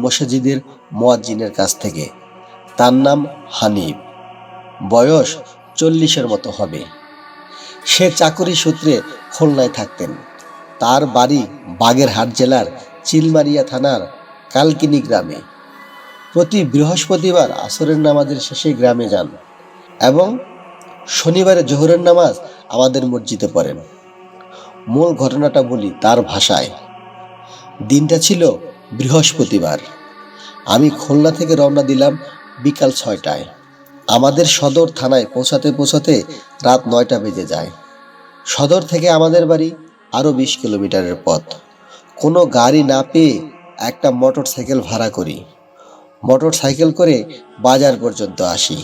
মসজিদের মুয়াজ্জিনের কাছ থেকে। তার নাম হানিফ, বয়স 40-এর মতো হবে। সে চাকুরি সূত্রে খুলনায় থাকতেন। তার বাড়ি বাগেরহাট জেলার চিলমারিয়া থানার কালকিনি গ্রামে। প্রতি বৃহস্পতিবার আসরের নামাজের শেষে গ্রামে যান এবং শনিবারে জোহরের নামাজ আমাদের মসজিদে পড়েন। মূল ঘটনাটা বলি তার ভাষায়। দিনটা ছিল বৃহস্পতিবার। আমি খুলনা থেকে রওনা দিলাম বিকাল 6টায়। আমাদের সদর থানায় পৌঁছাতে পৌঁছাতে রাত 9টা বেজে যায়। সদর থেকে আমাদের বাড়ি আরও 20 কিলোমিটারের পথ। কোনো গাড়ি না পেয়ে একটা মোটর সাইকেল ভাড়া করি। মোটর সাইকেল করে বাজার পর্যন্ত আসি।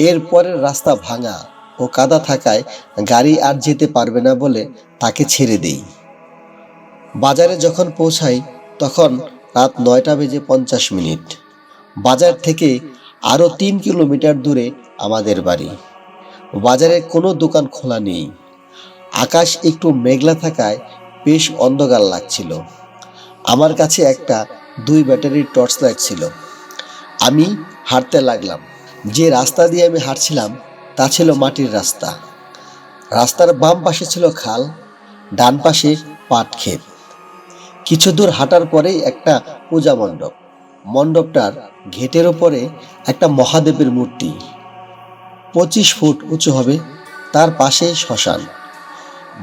এরপরের রাস্তা ভাঙা ও কাদা থাকায় গাড়ি আর যেতে পারবে না বলে তাকে ছেড়ে দেই। বাজারে যখন পৌঁছাই তখন রাত 9টা বেজে 50 মিনিট। বাজার থেকে আরও 3 কিলোমিটার দূরে আমাদের বাড়ি। বাজারে কোনো দোকান খোলা নেই। আকাশ একটু মেঘলা থাকায় বেশ অন্ধকার লাগছিল। আমার কাছে একটা 2 ব্যাটারির টর্চ লাইট ছিল। আমি হাঁটতে লাগলাম। যে রাস্তা দিয়ে আমি হাঁটছিলাম তা ছিল মাটির রাস্তা। রাস্তার বাম পাশে ছিল খাল, ডান পাশে পাট ক্ষেত। কিছু দূর হাঁটার পরেই একটা পূজা মণ্ডপ। মণ্ডপটার ঘেটের ওপরে একটা মহাদেবের মূর্তি, 25 ফুট উঁচু হবে। তার পাশে শ্মশান।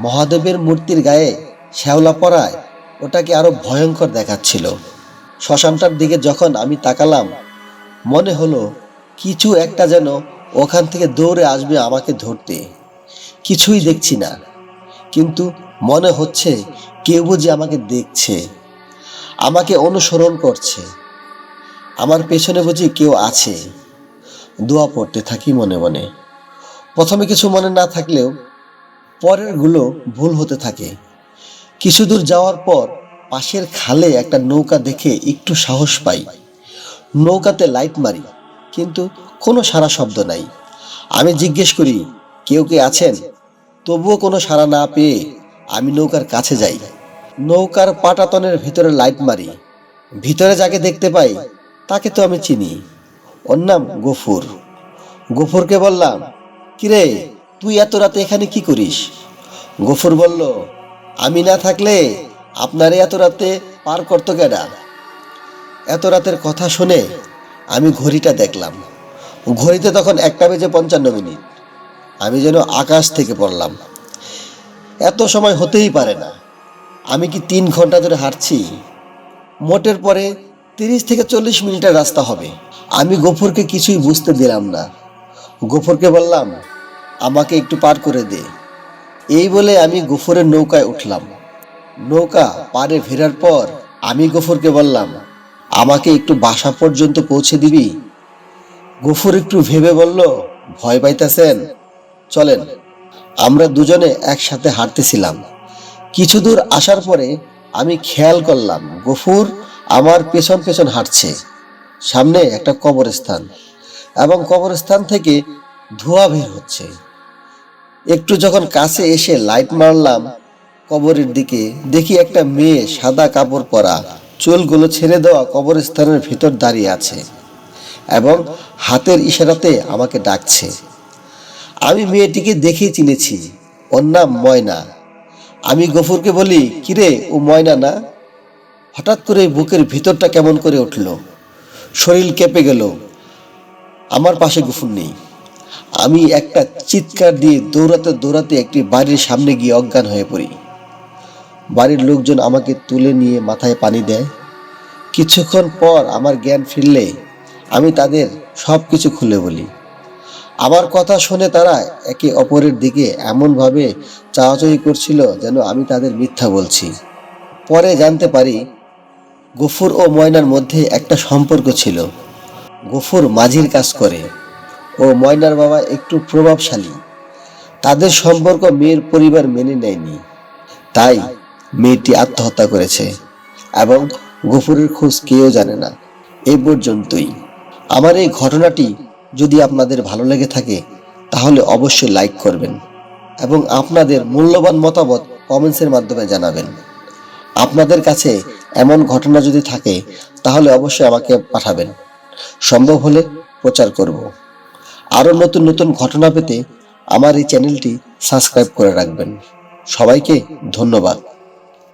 মহাদেবের মূর্তির গায়ে শ্যাওলা পড়ায় ওটাকে আরো ভয়ঙ্কর দেখাচ্ছিল। শ্মশানটার দিকে যখন আমি তাকালাম, মনে হলো কিছু একটা যেন ওখান থেকে দৌড়ে আসবে আমাকে ধরতে। কিছুই দেখছি না, কিন্তু মনে হচ্ছে কেউ বুঝি আমাকে দেখছে, আমাকে অনুসরণ করছে। আমার পেছনে বুঝি কেউ আছে। দোয়া পড়তে থাকি মনে মনে। প্রথমে কিছু মনে না থাকলেও পরেরগুলো ভুল হতে থাকে। কিছু দূর যাওয়ার পর পাশের খালে একটা নৌকা দেখে একটু সাহস পাই। নৌকাতে লাইট মারি, কিন্তু কোনো সাড়া শব্দ নাই। আমি জিজ্ঞেস করি, কেউ কে আছেন? তবুও কোনো সাড়া না পেয়ে আমি নৌকার কাছে যাই। নৌকার পাটাতনের ভিতরে লাইট মারি। ভিতরে যাকে দেখতে পাই তাকে তো আমি চিনি। ওর নাম গফুর। গফুরকে বললাম, কিরে, তুই এত রাতে এখানে কি করিস? গফুর বলল, আমি না থাকলে আপনারে এত রাতে পার করতো কেডা? এত রাতের কথা শুনে আমি ঘড়িটা দেখলাম। ঘড়িতে তখন 1টা বেজে 55 মিনিট। আমি যেন আকাশ থেকে পড়লাম। এত সময় হতেই পারে না। আমি কি 3 ঘন্টা ধরে হাঁটছি? মোটের পরে 30 থেকে 40 মিনিটের রাস্তা হবে। আমি গফুরকে কিছুই বুঝতে দিলাম না। গফুরকে বললাম, আমাকে একটু পার করে দে। এই বলে আমি গফুরের নৌকায় উঠলাম। নৌকা পাড়ে ফেরার পর আমি গফুরকে বললাম, আমাকে একটু বাসা পর্যন্ত পৌঁছে দিবি? গফুর একটু ভেবে বলল, ভয় পাইতেছেন? চলেন। আমরা দুজনে একসাথে হাঁটতেছিলাম। কিছু দূর আসার পরে আমি খেয়াল করলাম গফুর আমার পেছন পেছন হাঁটছে। সামনে একটা কবরস্থান এবং কবরস্থান থেকে ধোঁয়া বের হচ্ছে। একটু যখন কাছে এসে লাইট মারলাম কবরের দিকে, দেখি একটা মেয়ে সাদা কাপড় পরা, চুলগুলো ছেড়ে দেওয়া কবরস্থানের ভিতর দাঁড়িয়ে আছে এবং হাতের ইশারাতে আমাকে ডাকছে। আমি মেয়েটিকে দেখেই চিনেছি। ওর নাম ময়না। আমি গফুরকে বলি, কিরে, ও ময়না না? হঠাৎ করে বুকের ভিতরটা কেমন করে উঠল, শরীর কেঁপে গেল। আমার পাশে গফুর নেই। আমি একটা চিৎকার দিয়ে দৌড়াতে দৌড়াতে একটি বাড়ির সামনে গিয়ে অজ্ঞান হয়ে পড়ি। বাড়ির লোকজন আমাকে তুলে নিয়ে মাথায় পানি দেয়। কিছুক্ষণ পর আমার জ্ঞান ফিরলে আমি তাদের সব কিছু খুলে বলি। আমার কথা শুনে তারা একে অপরের দিকে এমনভাবে চাওয়াচাওয়ি করছিল যেন আমি তাদের মিথ্যা বলছি। পরে জানতে পারি গফুর ও ময়নার মধ্যে একটা সম্পর্ক ছিল। গফুর মাঝির কাজ করে ও ময়নার বাবা একটু প্রভাবশালী। তাদের সম্পর্ক মেয়ের পরিবার মেনে নেয়নি, তাই মেয়েটি আত্মহত্যা করেছে এবং গফুরের খোঁজ কেউ জানে না। এই পর্যন্তই। আমার এই ঘটনাটি যদি আপনাদের ভালো লেগে থাকে তাহলে অবশ্যই লাইক করবেন এবং আপনাদের মূল্যবান মতামত কমেন্টসের মাধ্যমে জানাবেন। আপনাদের কাছে এমন ঘটনা যদি থাকে তাহলে অবশ্যই আমাকে পাঠাবেন। সম্ভব হলে প্রচার করব। আরও নতুন নতুন ঘটনা পেতে আমার এই চ্যানেলটি সাবস্ক্রাইব করে রাখবেন। সবাইকে ধন্যবাদ।